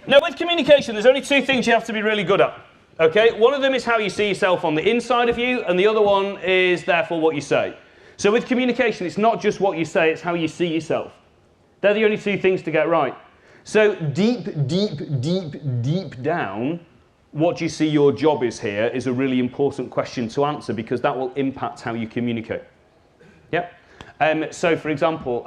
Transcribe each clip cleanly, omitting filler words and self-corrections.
Now, with communication, there's only two things you have to be really good at. Okay? One of them is how you see yourself on the inside of you, and the other one is, therefore, what you say. So with communication, it's not just what you say, it's how you see yourself. They're the only two things to get right. So deep down, what you see your job is here is a really important question to answer because that will impact how you communicate. Yep. So for example,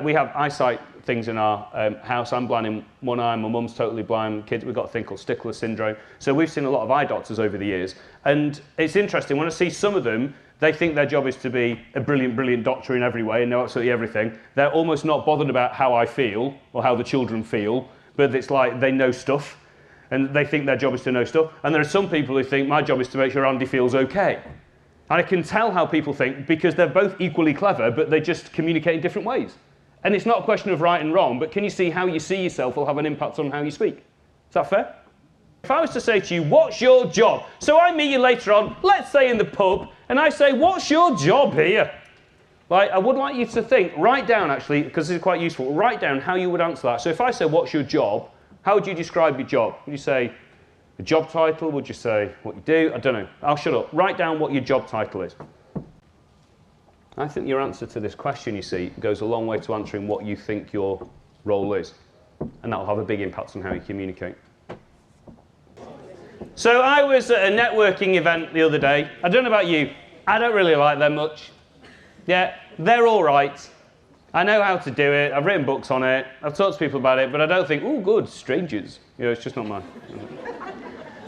we have eyesight things in our house. I'm blind in one eye, my mum's totally blind, kids, we've got a thing called Stickler syndrome. So we've seen a lot of eye doctors over the years. And it's interesting, when I see some of them, they think their job is to be a brilliant doctor in every way and know absolutely everything. They're almost not bothered about how I feel or how the children feel, but it's like they know stuff and they think their job is to know stuff. And there are some people who think my job is to make sure Andy feels okay. And I can tell how people think because they're both equally clever, but they just communicate in different ways. And it's not a question of right and wrong, but can you see how you see yourself will have an impact on how you speak? Is that fair? If I was to say to you, what's your job? So I meet you later on, let's say in the pub, and I say, what's your job here? Like, I would like you to think, write down actually, because this is quite useful, write down how you would answer that. So if I say, what's your job? How would you describe your job? Would you say the job title? Would you say what you do? I don't know. I'll shut up. Write down what your job title is. I think your answer to this question, you see, goes a long way to answering what you think your role is. And that will have a big impact on how you communicate. So I was at a networking event the other day. I don't know about you. I don't really like them much. Yeah, they're all right. I know how to do it. I've written books on it. I've talked to people about it, but I don't think, oh, good, strangers. You know, it's just not mine.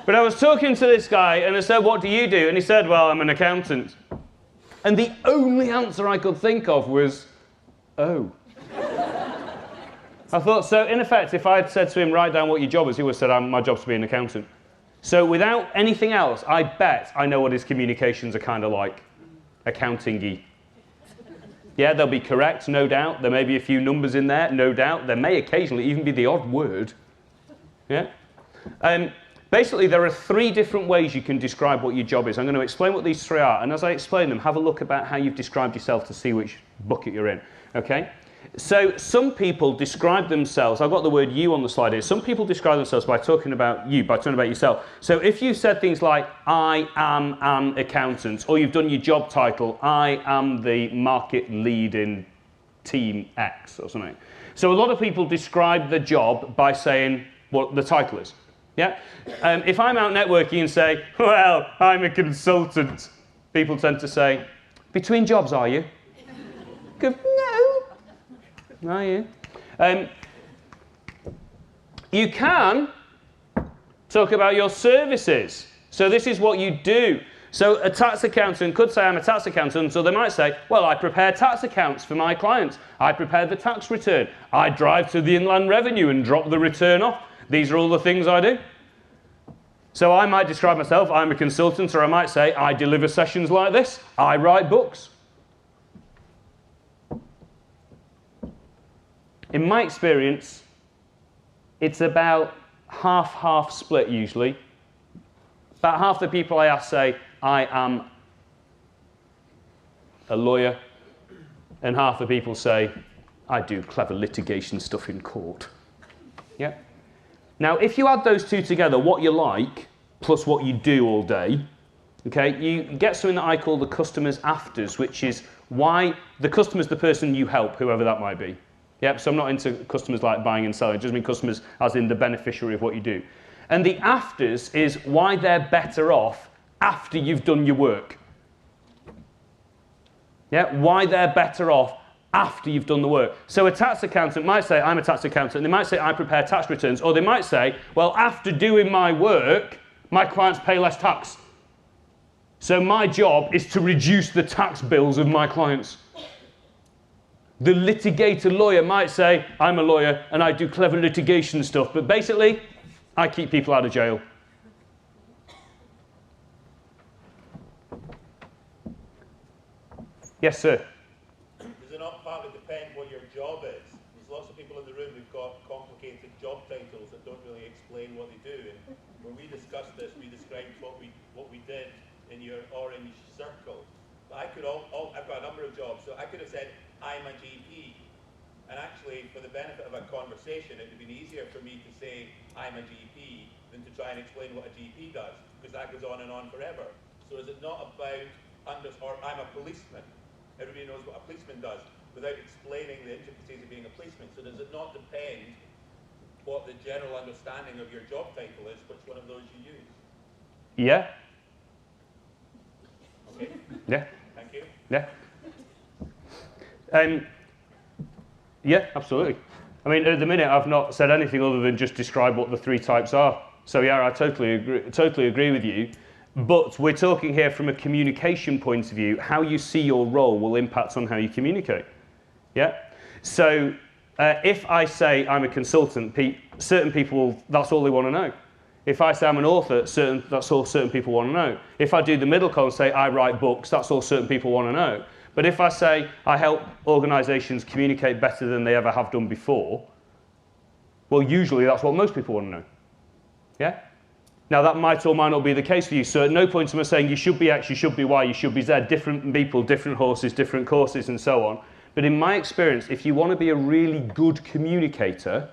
But I was talking to this guy, and I said, what do you do? And he said, well, I'm an accountant. And the only answer I could think of was, oh. I thought, so in effect, if I had said to him, write down what your job is, he would have said, my job's to be an accountant. So without anything else, I bet I know what his communications are kind of like. Accounting-y. Yeah, they'll be correct, no doubt. There may be a few numbers in there, no doubt. There may occasionally even be the odd word. Yeah? Basically, there are three different ways you can describe what your job is. I'm going to explain what these three are. And as I explain them, have a look about how you've described yourself to see which bucket you're in. Okay? So some people describe themselves, I've got the word you on the slide here, some people describe themselves by talking about you, by talking about yourself. So if you said things like, I am an accountant, or you've done your job title, I am the market lead in team X or something. So a lot of people describe the job by saying what the title is. Yeah? If I'm out networking and say, well, I'm a consultant, people tend to say, between jobs, are you? Go, no. Are you? You can talk about your services. So this is what you do. So a tax accountant could say, I'm a tax accountant, so they might say, well, I prepare tax accounts for my clients. I prepare the tax return. I drive to the Inland Revenue and drop the return off. These are all the things I do. So I might describe myself, I'm a consultant, or I might say, I deliver sessions like this. I write books. In my experience, it's about half-half split usually. About half the people I ask say, I am a lawyer, and half the people say, I do clever litigation stuff in court. Yeah. Now, if you add those two together, what you like, plus what you do all day, okay, you get something that I call the customer's afters, which is why the customer's the person you help, whoever that might be. Yep, so I'm not into customers like buying and selling, it just means customers as in the beneficiary of what you do. And the afters is why they're better off after you've done your work. Yeah, why they're better off after you've done the work. So a tax accountant might say, I'm a tax accountant, and they might say, I prepare tax returns, or they might say, well, after doing my work, my clients pay less tax. So my job is to reduce the tax bills of my clients. The litigator lawyer might say, I'm a lawyer and I do clever litigation stuff, but basically, I keep people out of jail. Yes, sir? Does it not partly depend what your job is? There's lots of people in the room who've got complicated job titles that don't really explain what they do. And when we discussed this, we described what we did in your orange circle. But I could I've got a number of jobs, so I could have said, I'm a GP. And actually, for the benefit of a conversation, it would have been easier for me to say, I'm a GP, than to try and explain what a GP does, because that goes on and on forever. So is it not about, or I'm a policeman. Everybody knows what a policeman does, without explaining the intricacies of being a policeman. So does it not depend what the general understanding of your job title is, which one of those you use? Yeah. Okay. Yeah. Thank you. Yeah. Yeah, absolutely. I mean, at the minute, I've not said anything other than just describe what the three types are. So yeah, I totally agree with you. But we're talking here from a communication point of view. How you see your role will impact on how you communicate. Yeah. So if I say I'm a consultant, certain people, that's all they want to know. If I say I'm an author, that's all certain people want to know. If I do the middle column and say I write books, that's all certain people want to know. But if I say I help organisations communicate better than they ever have done before, well, usually that's what most people want to know. Yeah? Now, that might or might not be the case for you. So at no point am I saying you should be X, you should be Y, you should be Z. Different people, different horses, different courses, and so on. But in my experience, if you want to be a really good communicator,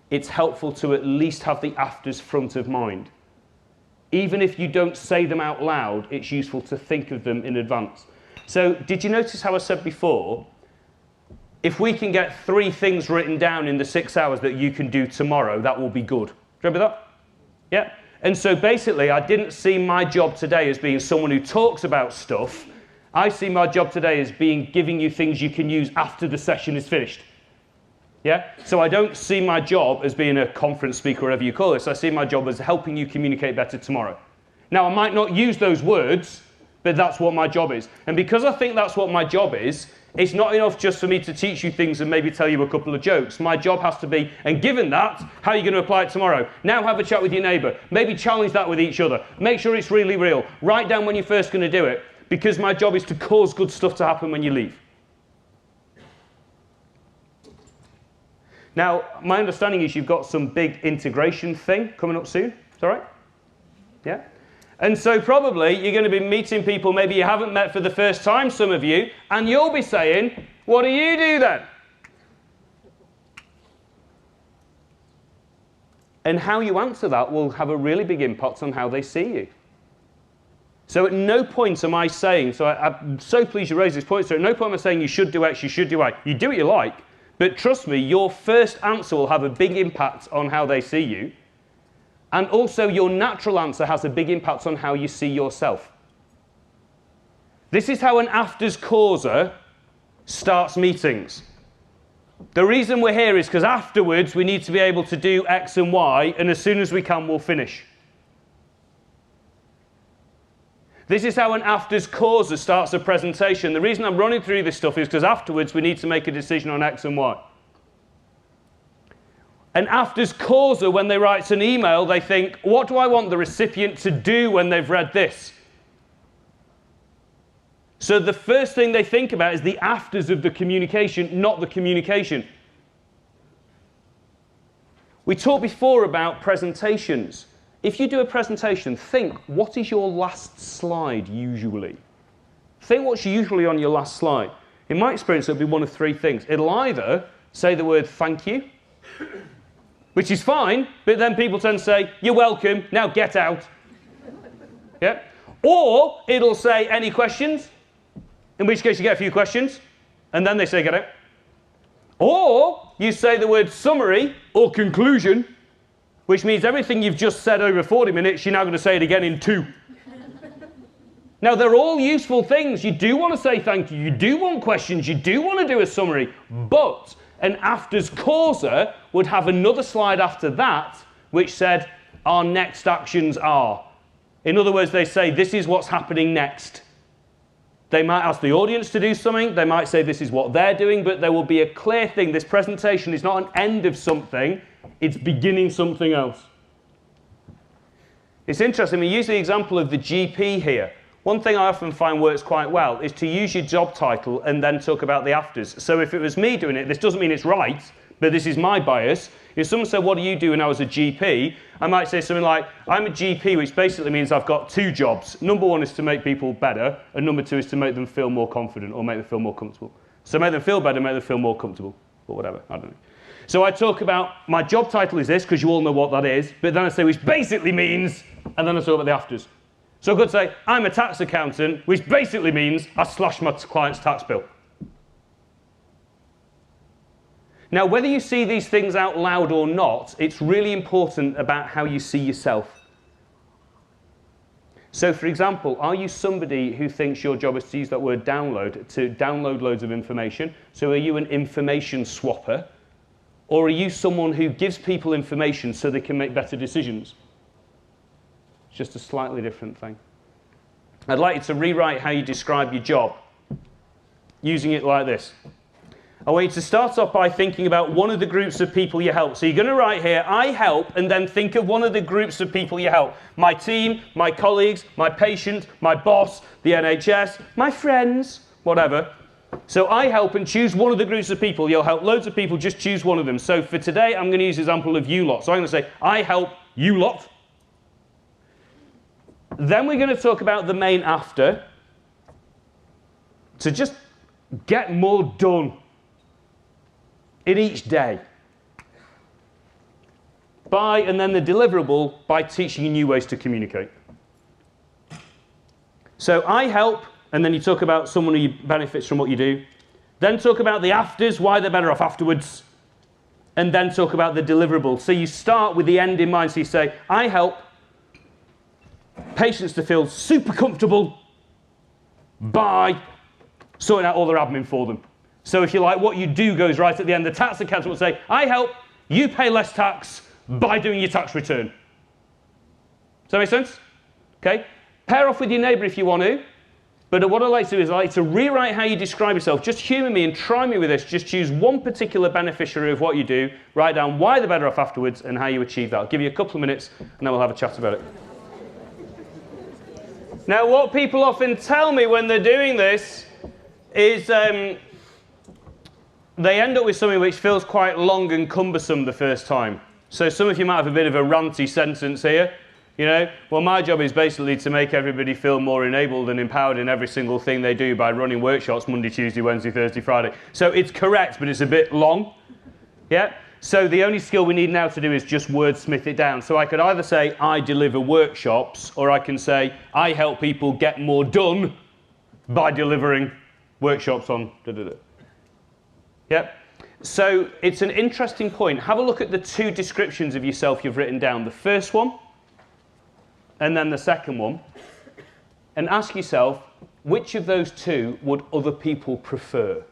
it's helpful to at least have the afters front of mind. Even if you don't say them out loud, it's useful to think of them in advance. So did you notice how I said before, if we can get 3 things written down in the 6 hours that you can do tomorrow, that will be good. Do you remember that? Yeah. And so basically, I didn't see my job today as being someone who talks about stuff. I see my job today as being giving you things you can use after the session is finished. Yeah? So I don't see my job as being a conference speaker, whatever you call this. I see my job as helping you communicate better tomorrow. Now, I might not use those words, but that's what my job is. And because I think that's what my job is, it's not enough just for me to teach you things and maybe tell you a couple of jokes. My job has to be, and given that, how are you going to apply it tomorrow? Now have a chat with your neighbour. Maybe challenge that with each other. Make sure it's really real. Write down when you're first going to do it, because my job is to cause good stuff to happen when you leave. Now, my understanding is you've got some big integration thing coming up soon. Is that right? Yeah? And so probably you're going to be meeting people maybe you haven't met for the first time, some of you, and you'll be saying, what do you do then? And how you answer that will have a really big impact on how they see you. So at no point am I saying, so I'm so pleased you raised this point, so at no point am I saying you should do X, you should do Y. You do what you like, but trust me, your first answer will have a big impact on how they see you. And also your natural answer has a big impact on how you see yourself. This is how an afters causer starts meetings. The reason we're here is because afterwards we need to be able to do X and Y, and as soon as we can, we'll finish. This is how an afters causer starts a presentation. The reason I'm running through this stuff is because afterwards we need to make a decision on X and Y. An afters causer, when they write an email, they think, what do I want the recipient to do when they've read this? So the first thing they think about is the afters of the communication, not the communication. We talked before about presentations. If you do a presentation, think, what is your last slide usually? Think what's usually on your last slide. In my experience, it'll be one of 3 things. It'll either say the word thank you, which is fine, but then people tend to say, you're welcome, now get out. Yeah? Or it'll say, any questions? In which case you get a few questions, and then they say, get out. Or you say the word summary or conclusion, which means everything you've just said over 40 minutes, you're now going to say it again in 2. Now, they're all useful things. You do want to say thank you. You do want questions. You do want to do a summary. But an afters causer would have another slide after that which said, our next actions are. In other words, they say, this is what's happening next. They might ask the audience to do something. They might say this is what they're doing, but there will be a clear thing. This presentation is not an end of something. It's beginning something else. It's interesting. We use the example of the GP here. One thing I often find works quite well is to use your job title and then talk about the afters. So if it was me doing it, this doesn't mean it's right, but this is my bias. If someone said, what do you do when I was a GP? I might say something like, I'm a GP, which basically means I've got 2 jobs. Number 1 is to make people better, and number 2 is to make them feel more confident or make them feel more comfortable. So make them feel better, make them feel more comfortable. But whatever, I don't know. So I talk about my job title is this, because you all know what that is, but then I say which basically means, and then I talk about the afters. So I could say, I'm a tax accountant, which basically means I slash my client's tax bill. Now, whether you see these things out loud or not, it's really important about how you see yourself. So, for example, are you somebody who thinks your job is to use that word download, to download loads of information? So are you an information swapper? Or are you someone who gives people information so they can make better decisions? It's just a slightly different thing. I'd like you to rewrite how you describe your job, using it like this. I want you to start off by thinking about one of the groups of people you help. So you're going to write here, I help, and then think of one of the groups of people you help. My team, my colleagues, my patient, my boss, the NHS, my friends, whatever. So I help, and choose one of the groups of people. You'll help loads of people, just choose one of them. So for today, I'm going to use the example of you lot. So I'm going to say, I help you lot. Then we're going to talk about the main after. To just get more done in each day. By, and then the deliverable, by teaching you new ways to communicate. So I help, and then you talk about someone who benefits from what you do. Then talk about the afters, why they're better off afterwards. And then talk about the deliverable. So you start with the end in mind. So you say, I help patients to feel super comfortable by sorting out all their admin for them. So if you like, what you do goes right at the end. The tax accountant will say, I help you pay less tax by doing your tax return. Does that make sense? Okay. Pair off with your neighbour if you want to. But what I like to do is I like to rewrite how you describe yourself. Just humour me and try me with this. Just choose one particular beneficiary of what you do. Write down why they're better off afterwards and how you achieve that. I'll give you a couple of minutes and then we'll have a chat about it. Now, what people often tell me when they're doing this is they end up with something which feels quite long and cumbersome the first time. So some of you might have a bit of a ranty sentence here. You know, well, my job is basically to make everybody feel more enabled and empowered in every single thing they do by running workshops Monday, Tuesday, Wednesday, Thursday, Friday. So it's correct, but it's a bit long. Yeah? So the only skill we need now to do is just wordsmith it down. So I could either say, I deliver workshops, or I can say, I help people get more done by delivering workshops on da-da-da. Yep. So it's an interesting point. Have a look at the two descriptions of yourself you've written down. The first one, and then the second one. And ask yourself, which of those two would other people prefer?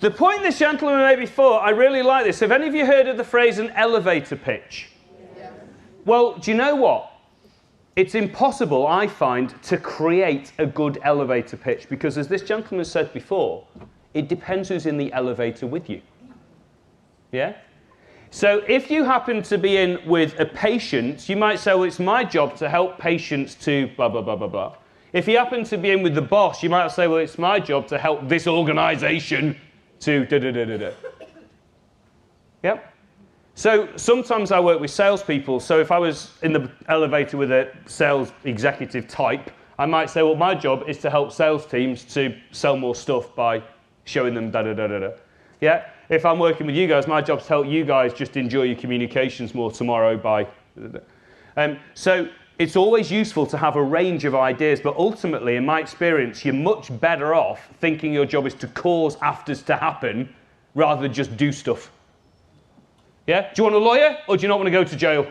The point this gentleman made before, I really like this. Have any of you heard of the phrase an elevator pitch? Yeah. Well, do you know what? It's impossible, I find, to create a good elevator pitch because, as this gentleman said before, it depends who's in the elevator with you. Yeah? So if you happen to be in with a patient, you might say, well, it's my job to help patients to blah, blah, blah, blah, blah. If you happen to be in with the boss, you might say, well, it's my job to help this organisation to da-da-da-da-da. Yep. So sometimes I work with salespeople. So if I was in the elevator with a sales executive type, I might say, well, my job is to help sales teams to sell more stuff by showing them da-da-da-da-da. Yeah? If I'm working with you guys, my job is to help you guys just enjoy your communications more tomorrow by da-da-da. So it's always useful to have a range of ideas, but ultimately, in my experience, you're much better off thinking your job is to cause afters to happen rather than just do stuff. Yeah? Do you want a lawyer or do you not want to go to jail?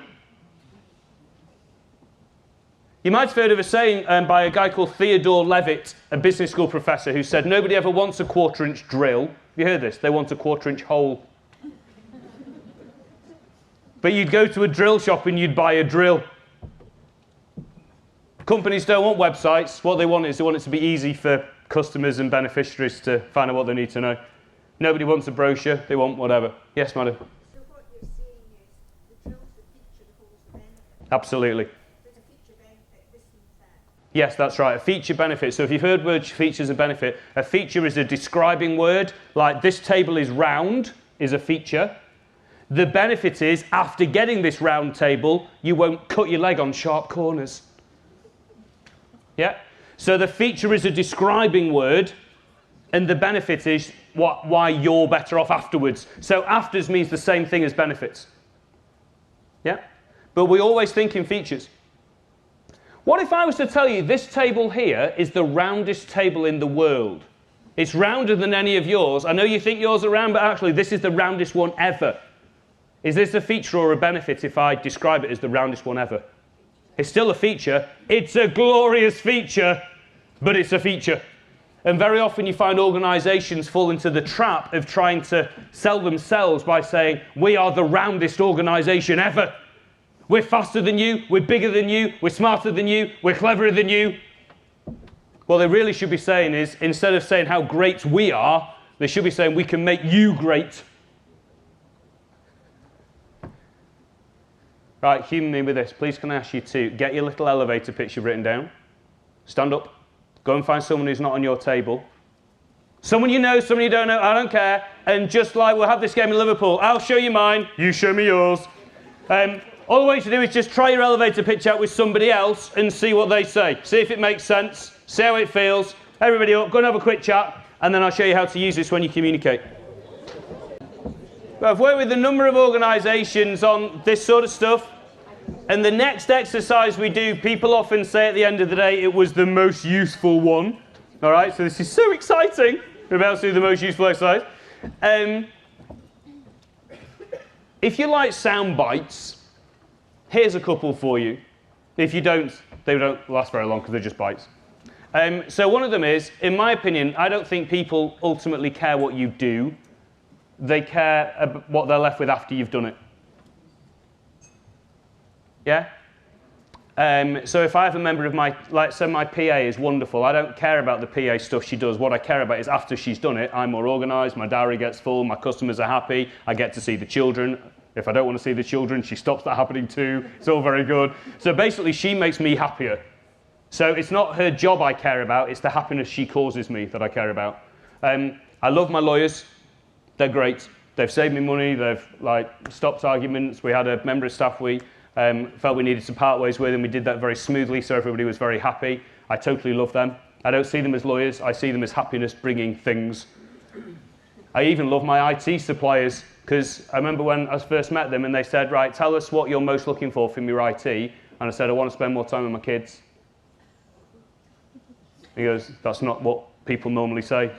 You might have heard of a saying by a guy called Theodore Levitt, a business school professor, who said, nobody ever wants a quarter-inch drill. Have you heard this? They want a quarter-inch hole. But you'd go to a drill shop and you'd buy a drill. Companies don't want websites. What they want is they want it to be easy for customers and beneficiaries to find out what they need to know. Nobody wants a brochure. They want whatever. Yes, madam? So what you're saying is the drill's the feature that holds the benefit. Absolutely. There's a feature benefit, this means that. Yes, that's right. A feature benefit. So if you've heard words features and benefit, a feature is a describing word. Like this table is round is a feature. The benefit is, after getting this round table, you won't cut your leg on sharp corners. Yeah? So the feature is a describing word, and the benefit is why you're better off afterwards. So afters means the same thing as benefits. Yeah? But we always think in features. What if I was to tell you this table here is the roundest table in the world? It's rounder than any of yours. I know you think yours are round, but actually this is the roundest one ever. Is this a feature or a benefit if I describe it as the roundest one ever? It's still a feature. It's a glorious feature, but it's a feature. And very often you find organisations fall into the trap of trying to sell themselves by saying, we are the roundest organisation ever. We're faster than you, we're bigger than you, we're smarter than you, we're cleverer than you. What they really should be saying is, instead of saying how great we are, they should be saying we can make you great. Right, humour me with this. Please can I ask you to get your little elevator pitch you've written down, stand up, go and find someone who's not on your table. Someone you know, someone you don't know, I don't care. And just like we'll have this game in Liverpool, I'll show you mine, you show me yours. All the way to do is just try your elevator pitch out with somebody else and see what they say. See if it makes sense, see how it feels. Everybody up, go and have a quick chat, and then I'll show you how to use this when you communicate. But I've worked with a number of organisations on this sort of stuff, and the next exercise we do, people often say at the end of the day, it was the most useful one. All right, so this is so exciting. We're about to do the most useful exercise. If you like sound bites, here's a couple for you. If you don't, they don't last very long because they're just bites. So one of them is, in my opinion, I don't think people ultimately care what you do. They care about what they're left with after you've done it. Yeah? So if I have a member of my, like say my PA is wonderful, I don't care about the PA stuff she does. What I care about is after she's done it, I'm more organised, my diary gets full, my customers are happy, I get to see the children. If I don't want to see the children, she stops that happening too. It's all very good. So basically, she makes me happier. So it's not her job I care about, it's the happiness she causes me that I care about. I love my lawyers. They're great. They've saved me money. They've stopped arguments. We had a member of staff we felt we needed to part ways with, and we did that very smoothly, so everybody was very happy. I totally love them. I don't see them as lawyers. I see them as happiness bringing things. I even love my IT suppliers, because I remember when I first met them and they said, right, tell us what you're most looking for from your IT. And I said, I want to spend more time with my kids. He goes, that's not what people normally say.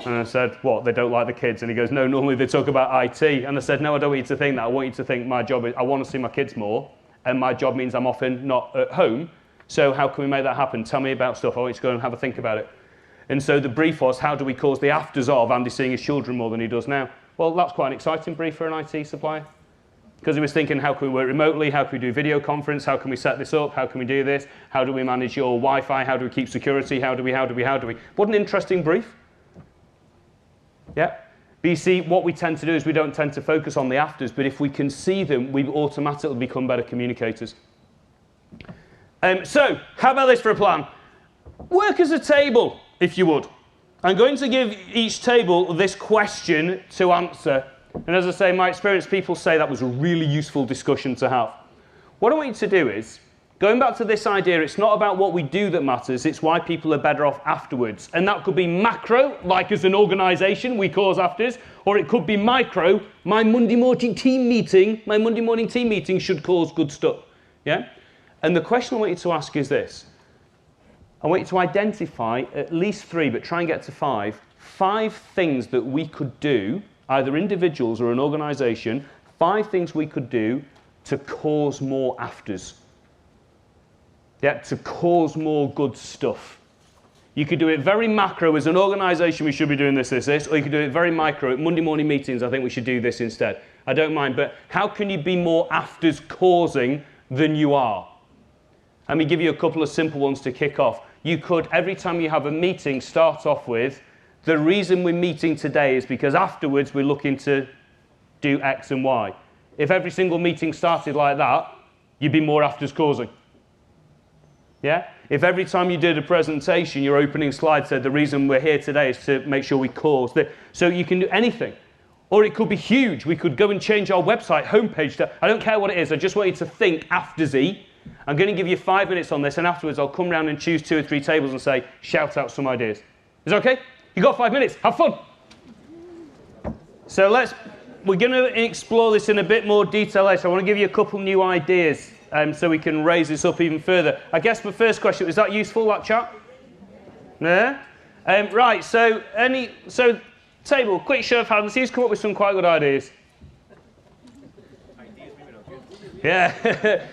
And I said, what, they don't like the kids? And he goes, no, normally they talk about IT. And I said, no, I don't want you to think that. I want you to think my job is, I want to see my kids more. And my job means I'm often not at home. So how can we make that happen? Tell me about stuff. I want you to go and have a think about it. And so the brief was, how do we cause the afters of Andy seeing his children more than he does now? Well, that's quite an exciting brief for an IT supplier. Because he was thinking, how can we work remotely? How can we do video conference? How can we set this up? How can we do this? How do we manage your Wi-Fi? How do we keep security? How do we? What an interesting brief. Yeah. But you see, what we tend to do is we don't tend to focus on the afters, but if we can see them, we automatically become better communicators. So, how about this for a plan? Work as a table, if you would. I'm going to give each table this question to answer. And as I say, in my experience, people say that was a really useful discussion to have. What I want you to do is, going back to this idea, it's not about what we do that matters, it's why people are better off afterwards. And that could be macro, like as an organisation, we cause afters, or it could be micro, my Monday morning team meeting should cause good stuff. Yeah? And the question I want you to ask is this. I want you to identify at least 3, but try and get to 5 things that we could do, either individuals or an organisation, 5 things we could do to cause more afters. Yeah, to cause more good stuff. You could do it very macro as an organisation, we should be doing this, or you could do it very micro at Monday morning meetings, I think we should do this instead. I don't mind, but how can you be more afters causing than you are? Let me give you a couple of simple ones to kick off. You could, every time you have a meeting, start off with, the reason we're meeting today is because afterwards we're looking to do X and Y. If every single meeting started like that, you'd be more afters causing. Yeah? If every time you did a presentation, your opening slide said the reason we're here today is to make sure we cause this. So you can do anything. Or it could be huge. We could go and change our website homepage to, I don't care what it is. I just want you to think after Z. I'm going to give you 5 minutes on this, and afterwards I'll come round and choose 2 or 3 tables and say, shout out some ideas. Is that okay? You got 5 minutes. Have fun. So we're going to explore this in a bit more detail later. I want to give you a couple new ideas so we can raise this up even further. I guess my first question, is that useful, that chat? Yeah? Right, so table, quick show of hands. Who's come up with some quite good ideas? Yeah.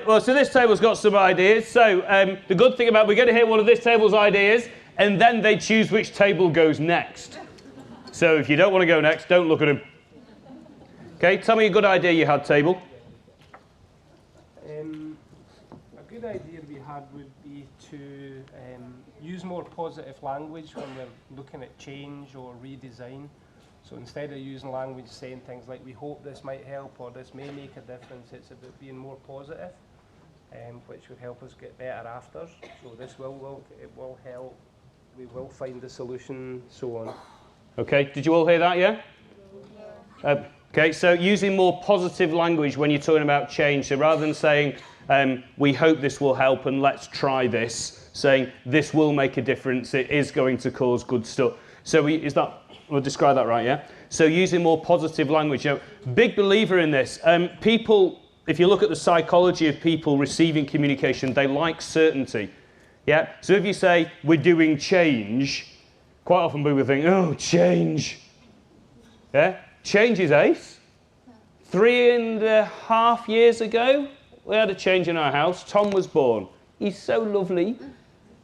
Well, so this table's got some ideas. So the good thing about we're going to hear one of this table's ideas, and then they choose which table goes next. So if you don't want to go next, don't look at them. Okay, tell me a good idea you had, table. A good idea we had would be to use more positive language when we're looking at change or redesign. So instead of using language saying things like, we hope this might help or this may make a difference, it's about being more positive, which would help us get better after. So this it will help, we will find the solution, so on. Okay, did you all hear that, yeah? Okay, so using more positive language when you're talking about change. So rather than saying, we hope this will help and let's try this, saying this will make a difference, it is going to cause good stuff. So we'll describe that right, yeah? So using more positive language. You know, big believer in this. People, if you look at the psychology of people receiving communication, they like certainty. Yeah? So if you say, we're doing change, quite often people think, oh, change. Yeah? Change is ace. 3.5 years ago, we had a change in our house. Tom was born. He's so lovely.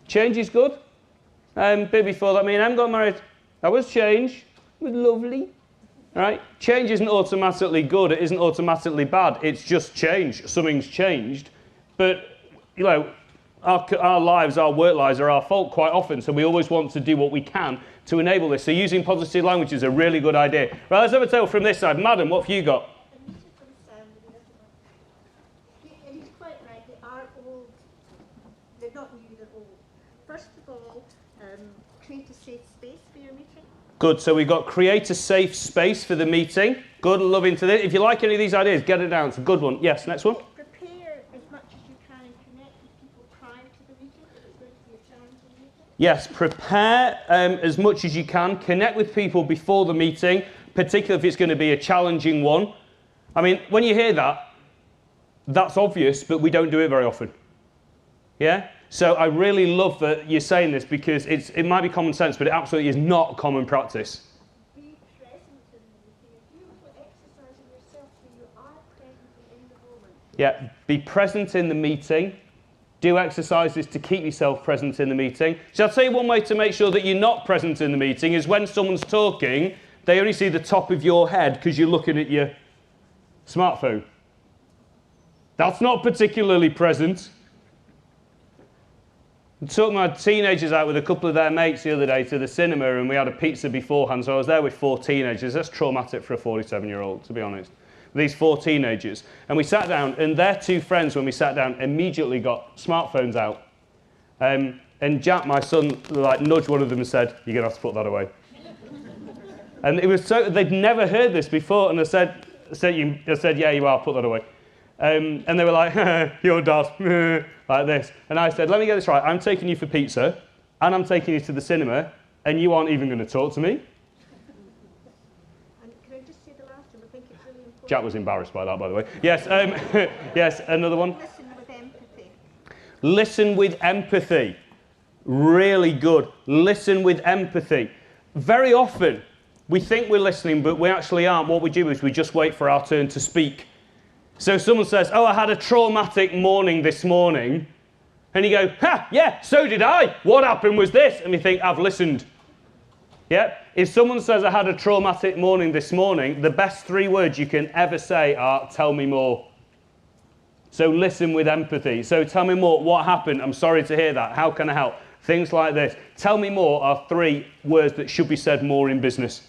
Change is good. Bit before that, me and Em got married. That was change. It was lovely. Right? Change isn't automatically good. It isn't automatically bad. It's just change. Something's changed. But, you know, our lives, our work lives are our fault quite often. So we always want to do what we can to enable this. So using positive language is a really good idea. Right, let's have a tale from this side. Madam, what have you got? And he's quite right, they are old. They're not new, they're old. First of all, create a safe space for your meeting. Good, so we've got create a safe space for the meeting. Good, love into this. If you like any of these ideas, get it down. It's a good one. Yes, next one. Prepare as much as you can and connect with people prior to the meeting if it's going to be a challenging meeting. Yes, prepare as much as you can. Connect with people before the meeting, particularly if it's going to be a challenging one. I mean, when you hear that, that's obvious, but we don't do it very often. Yeah? So I really love that you're saying this because it might be common sense, but it absolutely is not common practice. Be present in the meeting. If you were exercising yourself so you are present in the moment. Yeah, be present in the meeting. Do exercises to keep yourself present in the meeting. So I'll tell you one way to make sure that you're not present in the meeting is when someone's talking, they only see the top of your head because you're looking at your smartphone. That's not particularly present. I took my teenagers out with a couple of their mates the other day to the cinema and we had a pizza beforehand, so I was there with 4 teenagers. That's traumatic for a 47-year-old, to be honest. These 4 teenagers. And we sat down, and their 2 friends, when we sat down, immediately got smartphones out. And Jack, my son, nudged one of them and said, you're going to have to put that away. And it was so, they'd never heard this before, and I said, yeah, you are, put that away. And they were like, your dad, like this. And I said, let me get this right. I'm taking you for pizza, and I'm taking you to the cinema, and you aren't even going to talk to me. And can I just say the last one? I think it's really important. Jack was embarrassed by that, by the way. Yes, yes, another one. Listen with empathy. Listen with empathy. Really good. Listen with empathy. Very often, we think we're listening, but we actually aren't. What we do is we just wait for our turn to speak. So someone says, oh, I had a traumatic morning this morning. And you go, ha, yeah, so did I. What happened was this. And we think, I've listened. Yeah? If someone says, I had a traumatic morning this morning, the best 3 words you can ever say are, tell me more. So listen with empathy. So tell me more. What happened? I'm sorry to hear that. How can I help? Things like this. Tell me more are 3 words that should be said more in business.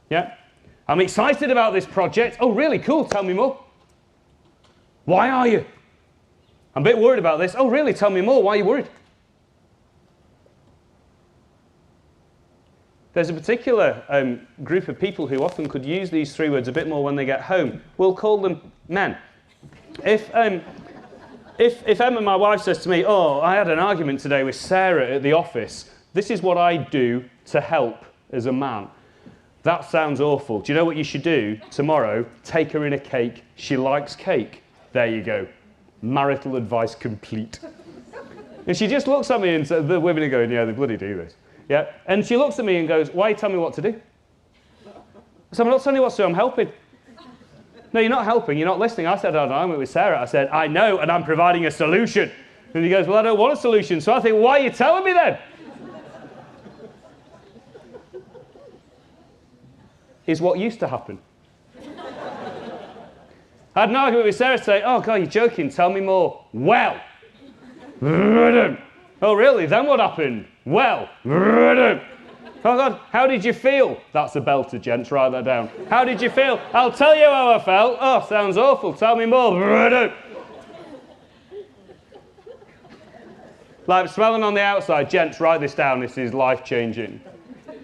Yeah? I'm excited about this project. Oh, really? Cool. Tell me more. Why are you? I'm a bit worried about this. Oh, really? Tell me more. Why are you worried? There's a particular group of people who often could use these 3 words a bit more when they get home. We'll call them men. If Emma, my wife, says to me, oh, I had an argument today with Sarah at the office, this is what I do to help as a man. That sounds awful. Do you know what you should do tomorrow? Take her in a cake. She likes cake. There you go. Marital advice complete. And she just looks at me and the women are going, yeah, they bloody do this. Yeah, and she looks at me and goes, why are you telling me what to do? I said, I'm not telling you what to do, I'm helping. No, you're not helping, you're not listening. I said, I had an argument with Sarah. I said, I know, and I'm providing a solution. And he goes, well, I don't want a solution. So I think, well, why are you telling me then? Is what used to happen. I had an argument with Sarah today. Oh, God, you're joking. Tell me more. Well. Oh, really? Then what happened? Well. Oh, God, how did you feel? That's a belter, gents. Write that down. How did you feel? I'll tell you how I felt. Oh, sounds awful. Tell me more. Like smelling on the outside. Gents, write this down. This is life-changing.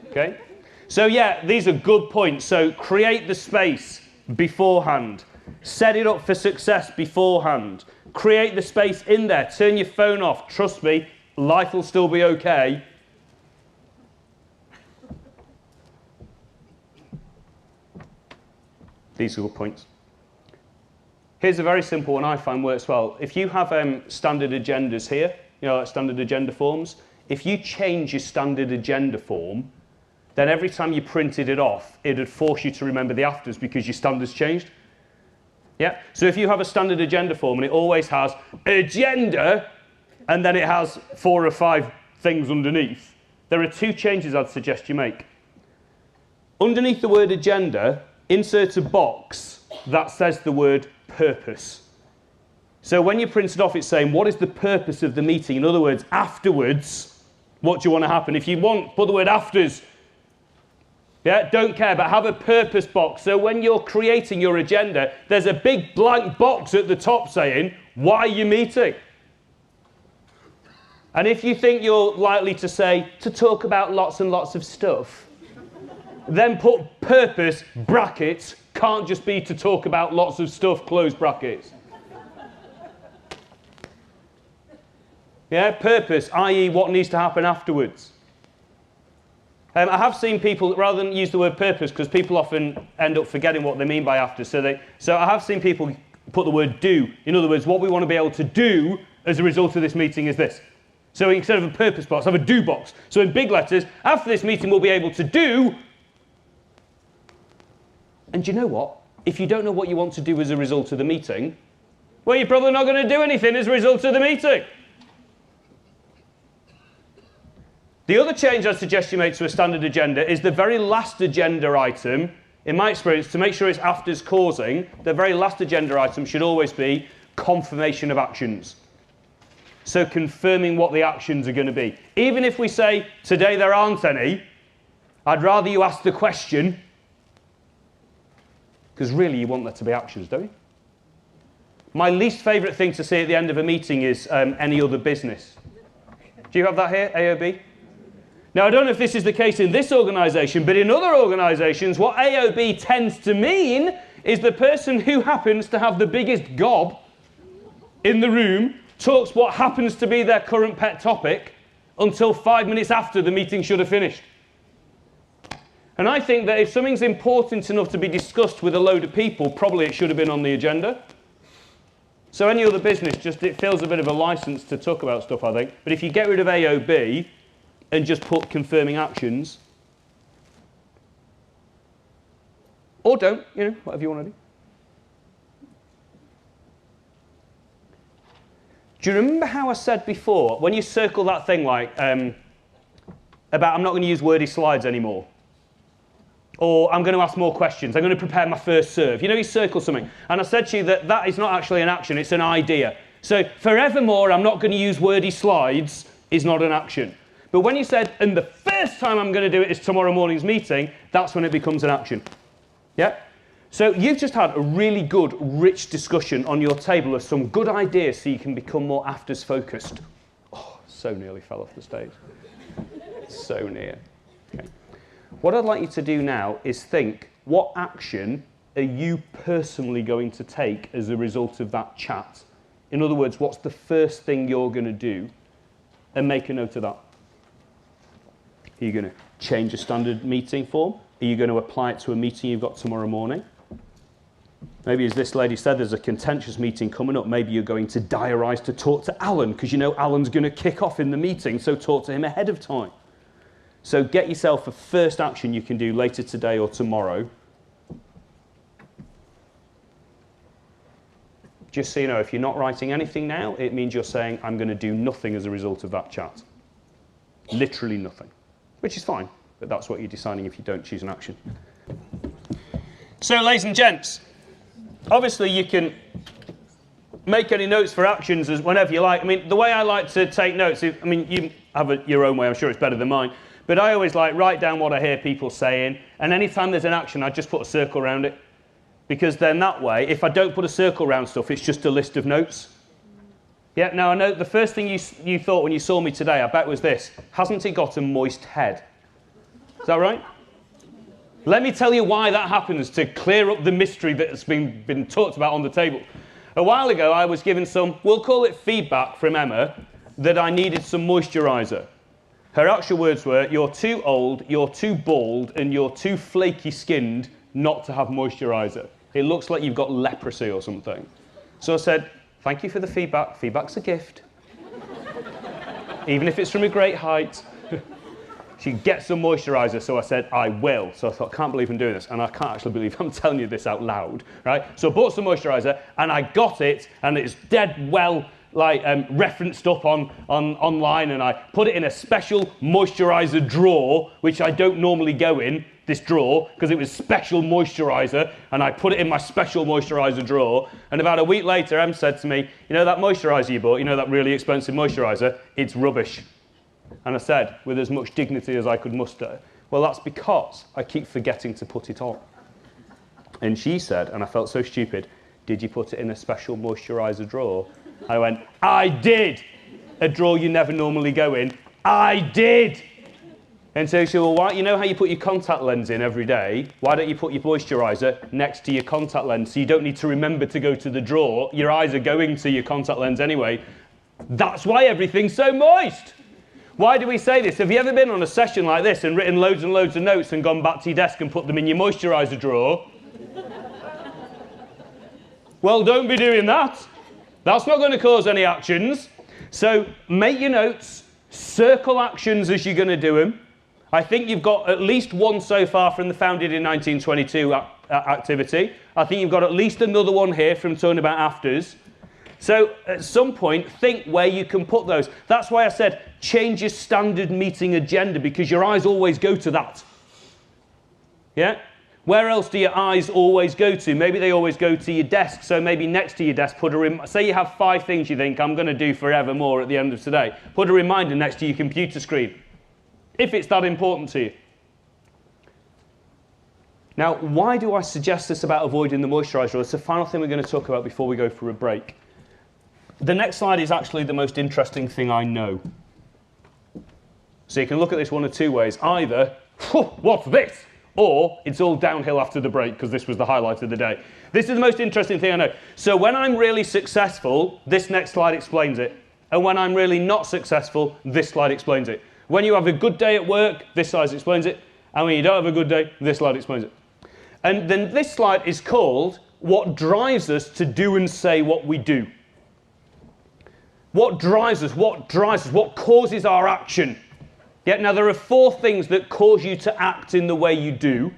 Okay? So, yeah, these are good points. So, create the space beforehand. Set it up for success beforehand. Create the space in there. Turn your phone off. Trust me, life will still be okay. These are good points. Here's a very simple one I find works well. If you have standard agendas here, you know, like standard agenda forms, if you change your standard agenda form, then every time you printed it off, it would force you to remember the afters because your standards changed. Yeah? So if you have a standard agenda form and it always has agenda and then it has 4 or 5 things underneath, there are 2 changes I'd suggest you make. Underneath the word agenda, insert a box that says the word purpose. So when you print it off, it's saying, what is the purpose of the meeting? In other words, afterwards, what do you want to happen? If you want, put the word afters. Yeah, don't care, but have a purpose box. So when you're creating your agenda, there's a big blank box at the top saying, why are you meeting? And if you think you're likely to say, to talk about lots and lots of stuff, then put purpose, brackets, can't just be to talk about lots of stuff, close brackets. Yeah, purpose, i.e. what needs to happen afterwards. I have seen people, rather than use the word purpose, because people often end up forgetting what they mean by after, so I have seen people put the word do. In other words, what we want to be able to do as a result of this meeting is this. So instead of a purpose box, have a do box. So in big letters, after this meeting we'll be able to do. And do you know what? If you don't know what you want to do as a result of the meeting, well, you're probably not going to do anything as a result of the meeting. The other change I'd suggest you make to a standard agenda is the very last agenda item. In my experience, to make sure it's afters causing, the very last agenda item should always be confirmation of actions. So confirming what the actions are going to be. Even if we say, today there aren't any, I'd rather you ask the question, because really you want there to be actions, don't you? My least favourite thing to see at the end of a meeting is any other business. Do you have that here, AOB? Now, I don't know if this is the case in this organisation, but in other organisations, what AOB tends to mean is the person who happens to have the biggest gob in the room talks what happens to be their current pet topic until 5 minutes after the meeting should have finished. And I think that if something's important enough to be discussed with a load of people, probably it should have been on the agenda. So any other business, just it feels a bit of a license to talk about stuff, I think. But if you get rid of AOB and just put confirming actions, or don't, you know, whatever you want to do. Do you remember how I said before, when you circle that thing like, about I'm not going to use wordy slides anymore, or I'm going to ask more questions, I'm going to prepare my first serve. You know, you circle something. And I said to you that that is not actually an action, it's an idea. So forevermore, I'm not going to use wordy slides is not an action. But when you said, and the first time I'm going to do it is tomorrow morning's meeting, that's when it becomes an action. Yeah? So you've just had a really good, rich discussion on your table of some good ideas so you can become more afters focused. Oh, so nearly fell off the stage. So near. Okay. What I'd like you to do now is think, what action are you personally going to take as a result of that chat? In other words, what's the first thing you're going to do? And make a note of that. Are you going to change a standard meeting form? Are you going to apply it to a meeting you've got tomorrow morning? Maybe, as this lady said, there's a contentious meeting coming up. Maybe you're going to diarise to talk to Alan, because you know Alan's going to kick off in the meeting, so talk to him ahead of time. So get yourself a first action you can do later today or tomorrow. Just so you know, if you're not writing anything now, it means you're saying, I'm going to do nothing as a result of that chat. Literally nothing. Which is fine, but that's what you're deciding if you don't choose an action. So, ladies and gents, obviously you can make any notes for actions as whenever you like. I mean, the way I like to take notes, I mean, you have your own way, I'm sure it's better than mine, but I always like write down what I hear people saying, and anytime there's an action, I just put a circle around it. Because then that way, if I don't put a circle around stuff, it's just a list of notes. Yeah, now I know the first thing you thought when you saw me today, I bet was this: hasn't he got a moist head? Is that right? Let me tell you why that happens to clear up the mystery that's been talked about on the table. A while ago, I was given some, we'll call it feedback from Emma, that I needed some moisturiser. Her actual words were, you're too old, you're too bald, and you're too flaky skinned not to have moisturiser. It looks like you've got leprosy or something. So I said, thank you for the feedback. Feedback's a gift. Even if it's from a great height. She gets some moisturiser, so I said, I will. So I thought, can't believe I'm doing this. And I can't actually believe I'm telling you this out loud, right? So I bought some moisturiser, and I got it, and it's dead well referenced up online, and I put it in a special moisturiser drawer, which I don't normally go in, this drawer, because it was special moisturiser, and I put it in my special moisturiser drawer. And about a week later, Em said to me, you know that moisturiser you bought, you know that really expensive moisturiser, it's rubbish. And I said, with as much dignity as I could muster, well, that's because I keep forgetting to put it on. And she said, and I felt so stupid, did you put it in a special moisturiser drawer? I went, I did. A drawer you never normally go in. I did. And so she said, well, why, you know how you put your contact lens in every day? Why don't you put your moisturiser next to your contact lens so you don't need to remember to go to the drawer? Your eyes are going to your contact lens anyway. That's why everything's so moist. Why do we say this? Have you ever been on a session like this and written loads and loads of notes and gone back to your desk and put them in your moisturiser drawer? Well, don't be doing that. That's not going to cause any actions. So make your notes, circle actions as you're going to do them. I think you've got at least one so far from the Founded in 1922 activity. I think you've got at least another one here from Turnabout Afters. So at some point, think where you can put those. That's why I said change your standard meeting agenda, because your eyes always go to that. Yeah? Where else do your eyes always go to? Maybe they always go to your desk. So maybe next to your desk, say you have 5 things you think I'm going to do forevermore at the end of today. Put a reminder next to your computer screen, if it's that important to you. Now, why do I suggest this about avoiding the moisturiser? It's the final thing we're going to talk about before we go for a break. The next slide is actually the most interesting thing I know. So you can look at this one of 2 ways. Either, what's this? Or it's all downhill after the break, because this was the highlight of the day. This is the most interesting thing I know. So when I'm really successful, this next slide explains it. And when I'm really not successful, this slide explains it. When you have a good day at work, this slide explains it. And when you don't have a good day, this slide explains it. And then this slide is called what drives us to do and say what we do. What drives us? What causes our action? Yeah, now there are 4 things that cause you to act in the way you do.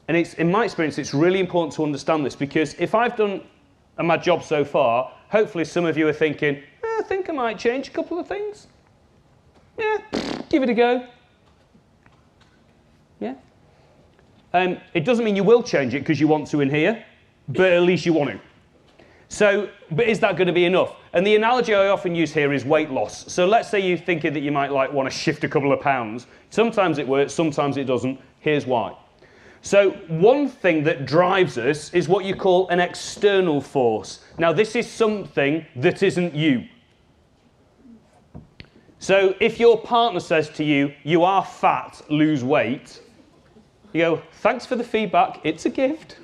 And it's, in my experience, it's really important to understand this, because if I've done my job so far, hopefully some of you are thinking, I think I might change a couple of things. Yeah, give it a go. Yeah. It doesn't mean you will change it because you want to in here, but at least you want to. So, but is that going to be enough? And the analogy I often use here is weight loss. So let's say you're thinking that you might want to shift a couple of pounds. Sometimes it works, sometimes it doesn't. Here's why. So one thing that drives us is what you call an external force. Now this is something that isn't you. So if your partner says to you, you are fat, lose weight, you go, thanks for the feedback, it's a gift.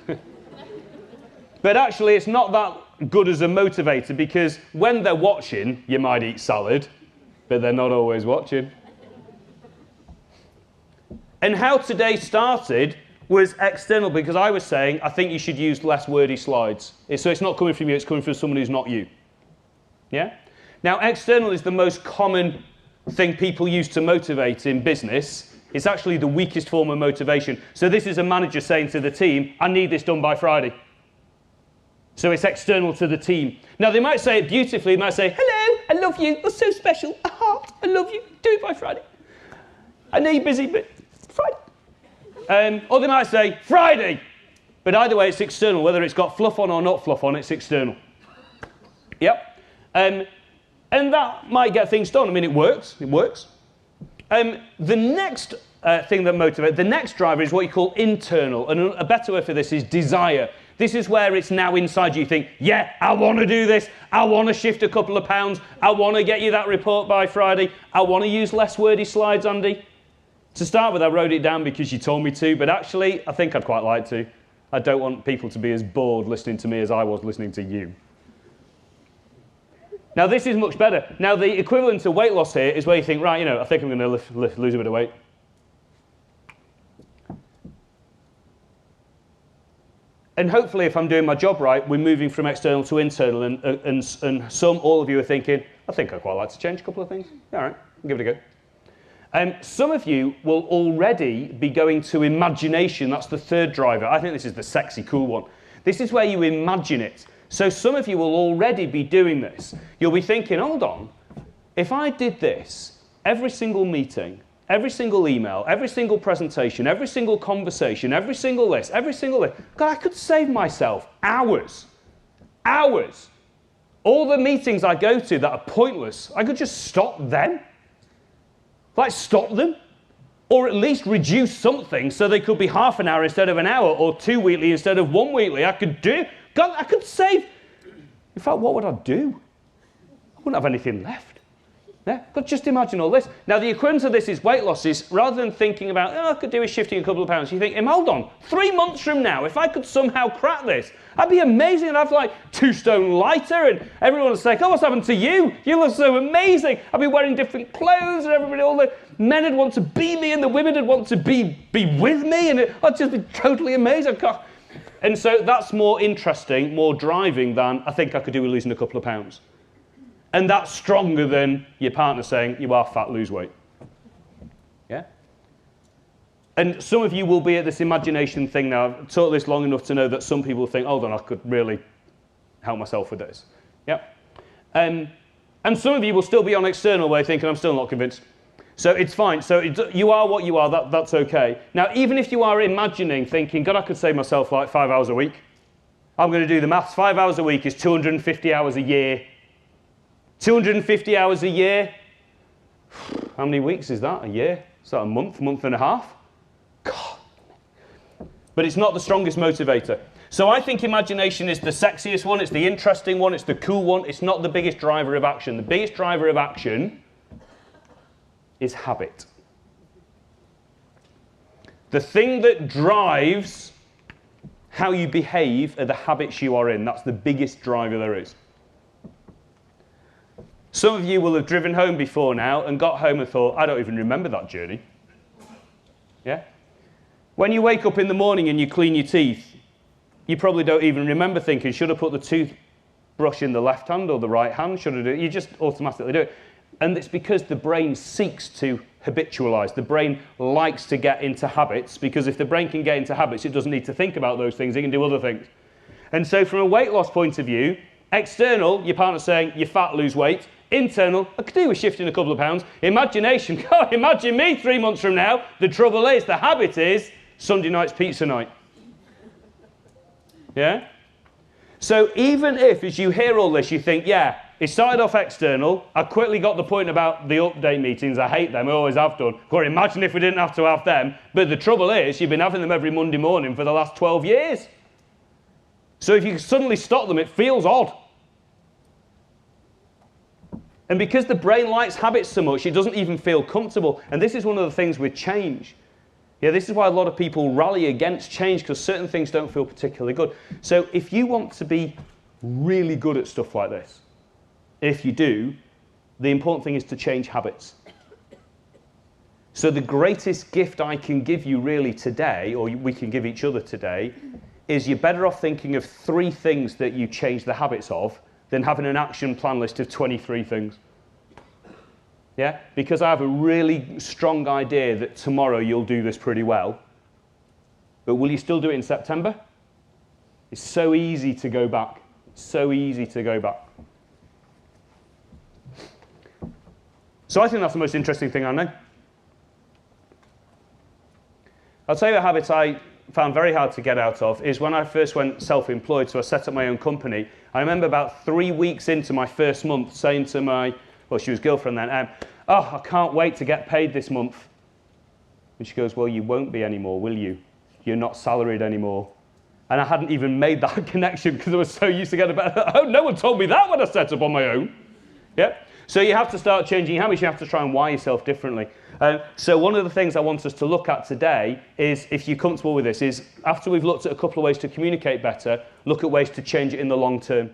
But actually it's not that good as a motivator, because when they're watching, you might eat salad, but they're not always watching. And how today started was external, because I was saying, I think you should use less wordy slides. So it's not coming from you, it's coming from someone who's not you. Yeah? Now, external is the most common thing people use to motivate in business. It's actually the weakest form of motivation. So this is a manager saying to the team, I need this done by Friday. So it's external to the team. Now, they might say it beautifully. They might say, hello, I love you, you're so special, a heart, I love you, do it by Friday. I know you're busy, but Friday. Or they might say, Friday. But either way, it's external. Whether it's got fluff on or not fluff on, it's external. Yep. And that might get things done. I mean, it works. It works. The next thing that motivates, the next driver is what you call internal. And a better word for this is desire. This is where it's now inside you. You think, yeah, I want to do this. I want to shift a couple of pounds. I want to get you that report by Friday. I want to use less wordy slides, Andy. To start with, I wrote it down because you told me to, but actually, I think I'd quite like to. I don't want people to be as bored listening to me as I was listening to you. Now, this is much better. Now, the equivalent to weight loss here is where you think, right, you know, I think I'm going to lose a bit of weight. And hopefully, if I'm doing my job right, we're moving from external to internal, and all of you are thinking, I think I'd quite like to change a couple of things. All right, I'll give it a go. Some of you will already be going to imagination. That's the third driver. I think this is the sexy, cool one. This is where you imagine it. So some of you will already be doing this. You'll be thinking, hold on, if I did this, every single meeting, every single email, every single presentation, every single conversation, every single list, God, I could save myself hours. Hours. All the meetings I go to that are pointless, I could just stop them. Like, stop them, or at least reduce something so they could be half an hour instead of an hour, or 2 weekly instead of 1 weekly. I could save. In fact, what would I do? I wouldn't have anything left. Yeah? But just imagine all this. Now, the equivalent of this is weight losses. Rather than thinking about, I could do with shifting a couple of pounds, you think, hold on, 3 months from now, if I could somehow crack this, I'd be amazing. I'd have like 2 stone lighter, and everyone would say, oh, what's happened to you? You look so amazing. I'd be wearing different clothes, and everybody, all the men would want to be me, and the women would want to be with me, and I'd just be totally amazing. And so that's more interesting, more driving than I think I could do with losing a couple of pounds. And that's stronger than your partner saying, you are fat, lose weight. Yeah? And some of you will be at this imagination thing now. I've taught this long enough to know that some people think, hold on, I could really help myself with this. Yeah? And some of you will still be on external way thinking, I'm still not convinced. So it's fine. So you are what you are. That's okay. Now, even if you are imagining, thinking, God, I could save myself like 5 hours a week. I'm going to do the maths. 5 hours a week is 250 hours a year. 250 hours a year. How many weeks is that? A year? Is that a month and a half? God. But it's not the strongest motivator. So I think imagination is the sexiest one. It's the interesting one. It's the cool one. It's not the biggest driver of action. The biggest driver of action is habit. The thing that drives how you behave are the habits you are in. That's the biggest driver there is. Some of you will have driven home before now and got home and thought, I don't even remember that journey. Yeah? When you wake up in the morning and you clean your teeth, you probably don't even remember thinking, should I put the toothbrush in the left hand or the right hand? Should I do it? You just automatically do it. And it's because the brain seeks to habitualize. The brain likes to get into habits, because if the brain can get into habits, it doesn't need to think about those things. It can do other things. And so from a weight loss point of view, external, your partner's saying, you're fat, lose weight. Internal, I could do with shifting a couple of pounds. Imagination, God, imagine me 3 months from now. The trouble is, the habit is Sunday night's pizza night. Yeah? So even if, as you hear all this, you think, yeah, it started off external, I quickly got the point about the update meetings, I hate them, I always have done. God, imagine if we didn't have to have them. But the trouble is, you've been having them every Monday morning for the last 12 years. So if you suddenly stop them, it feels odd. And because the brain likes habits so much, it doesn't even feel comfortable. And this is one of the things with change. Yeah, this is why a lot of people rally against change, because certain things don't feel particularly good. So if you want to be really good at stuff like this, if you do, the important thing is to change habits. So the greatest gift I can give you really today, or we can give each other today, is you're better off thinking of 3 things that you change the habits of than having an action plan list of 23 things. Yeah? Because I have a really strong idea that tomorrow you'll do this pretty well. But will you still do it in September? It's so easy to go back. So easy to go back. So I think that's the most interesting thing I know. I'll tell you a habit I found very hard to get out of is when I first went self-employed, so I set up my own company. I remember about 3 weeks into my first month saying to my, well, she was girlfriend then, oh, I can't wait to get paid this month. And she goes, well, you won't be anymore, will you? You're not salaried anymore. And I hadn't even made that connection because I was so used to getting better. Oh, no one told me that when I set up on my own. Yeah. So you have to start changing habits. You have to try and wire yourself differently. So one of the things I want us to look at today is, if you're comfortable with this, is after we've looked at a couple of ways to communicate better, look at ways to change it in the long term.